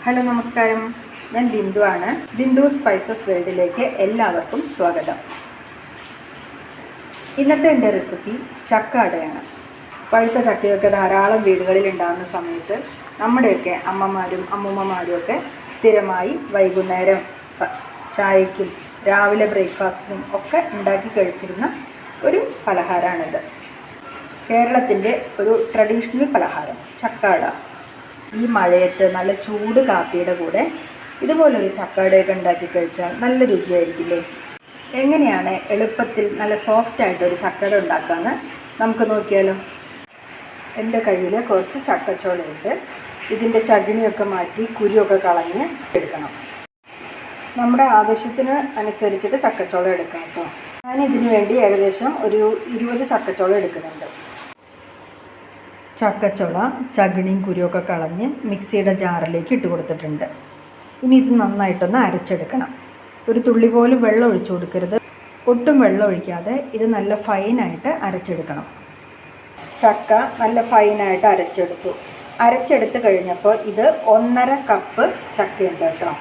Hello നമസ്കാരം, ഞാൻ ബിന്ദു ആണ്. ബിന്ദു സ്പൈസസ് വേൾഡിലേക്ക് എല്ലാവർക്കും സ്വാഗതം. ഇന്നത്തെ എൻ്റെ റെസിപ്പി ചക്ക അടയാണ്. പഴുത്ത ചക്കയൊക്കെ ധാരാളം വീടുകളിൽ ഉണ്ടാകുന്ന സമയത്ത് നമ്മുടെയൊക്കെ അമ്മമാരും അമ്മൂമ്മമാരും ഒക്കെ സ്ഥിരമായി വൈകുന്നേരം ചായയ്ക്കും രാവിലെ ബ്രേക്ക്ഫാസ്റ്റിനും ഒക്കെ ഉണ്ടാക്കി കഴിച്ചിരുന്ന ഒരു പലഹാരമാണിത്. കേരളത്തിൻ്റെ ഒരു ട്രഡീഷണൽ പലഹാരം ചക്ക അട. ഈ മഴയത്ത് നല്ല ചൂട് കാപ്പിയുടെ കൂടെ ഇതുപോലൊരു ചക്കടയൊക്കെ ഉണ്ടാക്കി കഴിച്ചാൽ നല്ല രുചിയായിരിക്കില്ലേ? എങ്ങനെയാണ് എളുപ്പത്തിൽ നല്ല സോഫ്റ്റായിട്ടൊരു ചക്കട ഉണ്ടാക്കാമെന്ന് നമുക്ക് നോക്കിയാലോ. എൻ്റെ കയ്യിൽ കുറച്ച് ചക്കച്ചോളയുണ്ട്. ഇതിൻ്റെ ചകിണിയൊക്കെ മാറ്റി കുരുവൊക്കെ കളഞ്ഞ് എടുക്കണം. നമ്മുടെ ആവശ്യത്തിന് അനുസരിച്ചിട്ട് ചക്കച്ചോള എടുക്കാം കേട്ടോ. ഞാനിതിനു വേണ്ടി ഏകദേശം ഒരു 20 ചക്കച്ചോള എടുക്കുന്നുണ്ട്. ചക്കച്ചുള ചകിണിയും കുരുവൊക്കെ കളഞ്ഞ് മിക്സിയുടെ ജാറിലേക്ക് ഇട്ട് കൊടുത്തിട്ടുണ്ട്. ഇനി ഇത് നന്നായിട്ടൊന്ന് അരച്ചെടുക്കണം. ഒരു തുള്ളി പോലും വെള്ളം ഒഴിച്ചു കൊടുക്കരുത്. ഒട്ടും വെള്ളം ഒഴിക്കാതെ ഇത് നല്ല ഫൈനായിട്ട് അരച്ചെടുക്കണം. ചക്ക നല്ല ഫൈനായിട്ട് അരച്ചെടുത്ത് കഴിഞ്ഞപ്പോൾ ഇത് 1.5 കപ്പ് ചക്കയുണ്ട് കേട്ടോ.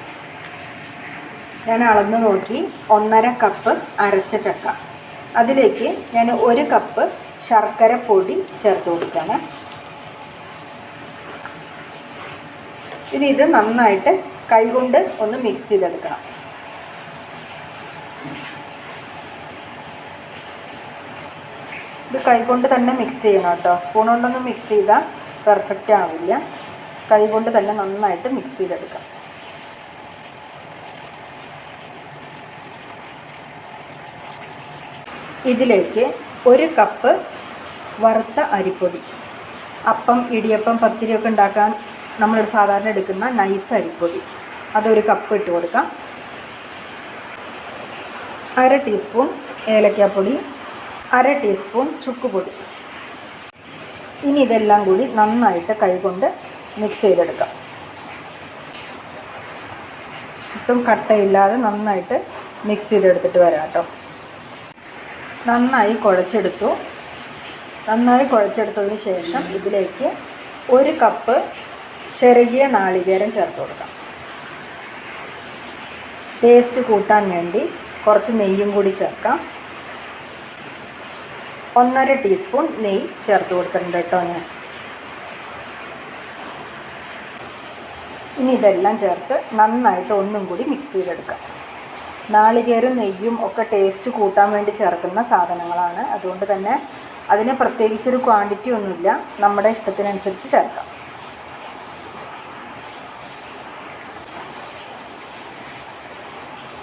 ഞാൻ അളന്ന് നോക്കി 1.5 കപ്പ് അരച്ച ചക്ക. അതിലേക്ക് ഞാൻ 1 കപ്പ് ശർക്കര പൊടി ചേർത്ത് കൊടുക്കുകയാണ്. ഇനി ഇത് നന്നായിട്ട് കൈകൊണ്ട് ഒന്ന് മിക്സ് ചെയ്തെടുക്കണം. ഇത് കൈകൊണ്ട് തന്നെ മിക്സ് ചെയ്യണം കേട്ടോ. സ്പൂൺ കൊണ്ടൊന്നും മിക്സ് ചെയ്താൽ പെർഫെക്റ്റ് ആവില്ല. കൈകൊണ്ട് തന്നെ നന്നായിട്ട് മിക്സ് ചെയ്തെടുക്കാം. ഇതിലേക്ക് 1 കപ്പ് വറുത്ത അരിപ്പൊടി, അപ്പം ഇടിയപ്പം പത്തിരിയൊക്കെ ഉണ്ടാക്കാൻ നമ്മൾ സാധാരണ എടുക്കുന്ന നൈസ് അരിപ്പൊടി, അതൊരു കപ്പ് ഇട്ട് കൊടുക്കാം. 1/2 ടീസ്പൂൺ ഏലക്കാപ്പൊടി, 1/2 ടീസ്പൂൺ ചുക്കുപൊടി. ഇനി ഇതെല്ലാം കൂടി നന്നായിട്ട് കൈകൊണ്ട് മിക്സ് ചെയ്തെടുക്കാം. ഒട്ടും കട്ടയില്ലാതെ നന്നായിട്ട് മിക്സ് ചെയ്തെടുത്തിട്ട് വരാം കേട്ടോ. നന്നായി കുഴച്ചെടുത്തതിന് ശേഷം ഇതിലേക്ക് 1 കപ്പ് ചെറിയ നാളികേരം ചേർത്ത് കൊടുക്കാം. ടേസ്റ്റ് കൂട്ടാൻ വേണ്ടി കുറച്ച് നെയ്യും കൂടി ചേർക്കാം. 1.5 ടീസ്പൂൺ നെയ്യ് ചേർത്ത് കൊടുത്തിട്ടുണ്ട് കേട്ടോ ഞാൻ. ഇനി ഇതെല്ലാം ചേർത്ത് നന്നായിട്ട് ഒന്നും കൂടി മിക്സ് ചെയ്തെടുക്കാം. നാളികേരം നെയ്യും ഒക്കെ ടേസ്റ്റ് കൂട്ടാൻ വേണ്ടി ചേർക്കുന്ന സാധനങ്ങളാണ്. അതുകൊണ്ട് തന്നെ അതിന് പ്രത്യേകിച്ചൊരു ക്വാണ്ടിറ്റി ഒന്നുമില്ല, നമ്മുടെ ഇഷ്ടത്തിനനുസരിച്ച് ചേർക്കാം.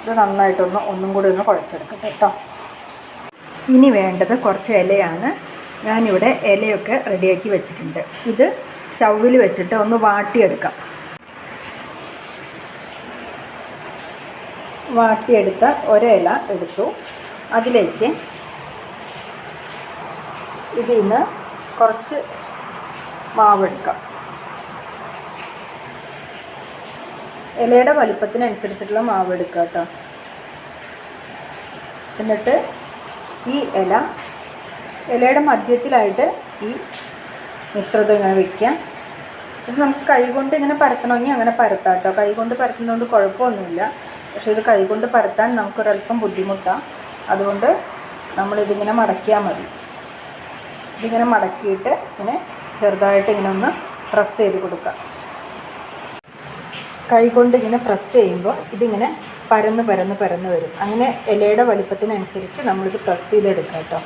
ഇത് നന്നായിട്ടൊന്ന് ഒന്നും കൂടി ഒന്ന് കുഴച്ചെടുക്കട്ടെ കേട്ടോ. ഇനി വേണ്ടത് കുറച്ച് ഇലയാണ്. ഞാനിവിടെ ഇലയൊക്കെ റെഡിയാക്കി വെച്ചിട്ടുണ്ട്. ഇത് സ്റ്റൗവിൽ വെച്ചിട്ട് ഒന്ന് വാട്ടിയെടുക്കാം. വാട്ടിയെടുത്ത ഒരില എടുത്തു. അതിലേക്ക് ഇതിൽ നിന്ന് കുറച്ച് മാവെടുക്കാം. ഇലയുടെ വലിപ്പത്തിനനുസരിച്ചിട്ടുള്ള മാവ് എടുക്കുക കേട്ടോ. എന്നിട്ട് ഈ ഇലയുടെ മധ്യത്തിലായിട്ട് ഈ മിശ്രിതം ഇങ്ങനെ വയ്ക്കുക. ഇത് നമുക്ക് കൈകൊണ്ട് ഇങ്ങനെ പരത്തണമെങ്കിൽ അങ്ങനെ പരത്താം കേട്ടോ. കൈകൊണ്ട് പരത്തുന്നതുകൊണ്ട് കുഴപ്പമൊന്നുമില്ല. പക്ഷേ ഇത് കൈകൊണ്ട് പരത്താൻ നമുക്കൊരല്പം ബുദ്ധിമുട്ടാണ്. അതുകൊണ്ട് നമ്മളിതിങ്ങനെ മടക്കിയാൽ മതി. ഇതിങ്ങനെ മടക്കിയിട്ട് ഇങ്ങനെ ചെറുതായിട്ട് ഇങ്ങനെ ഒന്ന് പ്രസ് ചെയ്ത് കൊടുക്കുക. കൈകൊണ്ട് ഇങ്ങനെ പ്രസ് ചെയ്യുമ്പോൾ ഇതിങ്ങനെ പരന്ന് വരും. അങ്ങനെ ഇലയുടെ വലിപ്പത്തിനനുസരിച്ച് നമ്മളിത് പ്രസ് ചെയ്തെടുക്കുക കേട്ടോ.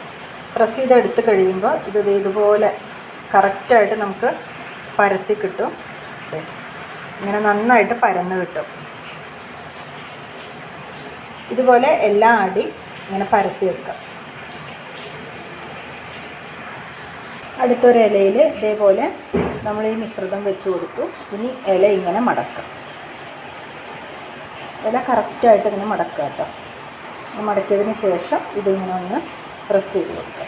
പ്രസ് ചെയ്തെടുത്ത് കഴിയുമ്പോൾ ഇത് ഇതുപോലെ കറക്റ്റായിട്ട് നമുക്ക് പരത്തി കിട്ടും. ഇങ്ങനെ നന്നായിട്ട് പരന്ന് കിട്ടും. ഇതുപോലെ എല്ലാ അടി ഇങ്ങനെ പരത്തി വെക്കുക. അടുത്തൊരു ഇലയിൽ ഇതേപോലെ നമ്മൾ ഈ മിശ്രിതം വെച്ച് കൊടുത്തു. ഇനി ഇല ഇങ്ങനെ മടക്കുക. ഇല കറക്റ്റായിട്ട് ഇങ്ങനെ മടക്കുക കേട്ടോ. മടക്കിയതിന് ശേഷം ഇതിങ്ങനെ ഒന്ന് പ്രസ് ചെയ്ത് കൊടുക്കുക.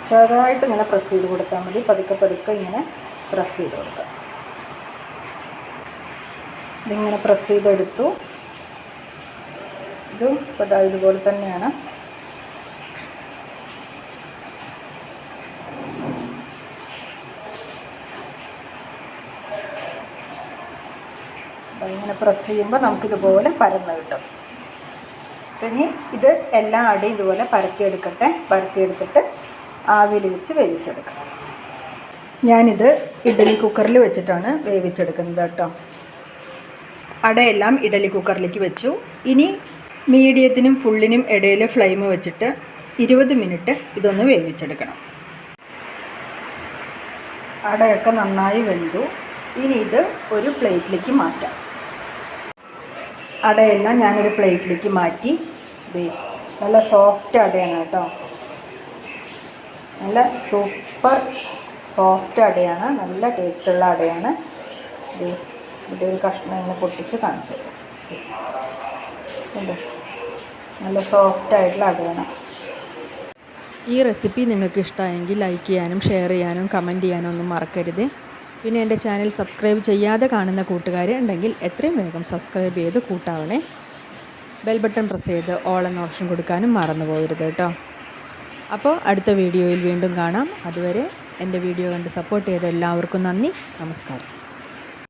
ചെറുതായിട്ട് ഇങ്ങനെ പ്രസ് ചെയ്ത് കൊടുത്താൽ മതി. പതുക്കെ ഇങ്ങനെ പ്രസ് ചെയ്ത് കൊടുക്കുക. ഇതിങ്ങനെ പ്രസ് ചെയ്തെടുത്തു. ഇതും ഇതുപോലെ തന്നെയാണ്. ഇങ്ങനെ പ്രസ് ചെയ്യുമ്പോൾ നമുക്കിതുപോലെ പരന്ന് കിട്ടും. ഇനി ഇത് എല്ലാ അടയും ഇതുപോലെ പരത്തിയെടുത്തിട്ട് ആവിയിൽ വെച്ച് വേവിച്ചെടുക്കാം. ഞാനിത് ഇഡ്ഡലി കുക്കറിൽ വെച്ചിട്ടാണ് വേവിച്ചെടുക്കുന്നത് കേട്ടോ. അടയെല്ലാം ഇഡ്ഡലി കുക്കറിലേക്ക് വെച്ചു. ഇനി മീഡിയത്തിനും ഫുള്ളിനും ഇടയിൽ ഫ്ലെയിം വെച്ചിട്ട് 20 മിനിറ്റ് ഇതൊന്ന് വേവിച്ചെടുക്കണം. അടയൊക്കെ നന്നായി വെന്തു. ഇനി ഇത് ഒരു പ്ലേറ്റിലേക്ക് മാറ്റാം. അടയെല്ലാം ഞാനൊരു പ്ലേറ്റിലേക്ക് മാറ്റി. നല്ല സോഫ്റ്റ് അടയാണ് കേട്ടോ. നല്ല സൂപ്പർ സോഫ്റ്റ് അടയാണ്, നല്ല ടേസ്റ്റുള്ള അടയാണ്. ഇവിടെ ഒരു കഷ്ണം ഇങ്ങനെ പൊട്ടിച്ച് കാണിച്ചു തരാം. നല്ല സോഫ്റ്റായിട്ടുള്ള അടയാണ്. ഈ റെസിപ്പി നിങ്ങൾക്ക് ഇഷ്ടമായെങ്കിൽ ലൈക്ക് ചെയ്യാനും ഷെയർ ചെയ്യാനും കമൻറ്റ് ചെയ്യാനും ഒന്നും മറക്കരുത്. പിന്നെ എൻ്റെ ചാനൽ സബ്സ്ക്രൈബ് ചെയ്യാതെ കാണുന്ന കൂട്ടുകാർ ഉണ്ടെങ്കിൽ എത്രയും വേഗം സബ്സ്ക്രൈബ് ചെയ്ത് കൂട്ടാവണേ. ബെൽ ബട്ടൺ പ്രസ് ചെയ്ത് ഓൾ എന്ന ഓപ്ഷൻ കൊടുക്കാനും മറന്നു പോകരുത് കേട്ടോ. അപ്പോൾ അടുത്ത വീഡിയോയിൽ വീണ്ടും കാണാം. അതുവരെ എൻ്റെ വീഡിയോ കണ്ട് സപ്പോർട്ട് ചെയ്ത എല്ലാവർക്കും നന്ദി. നമസ്കാരം.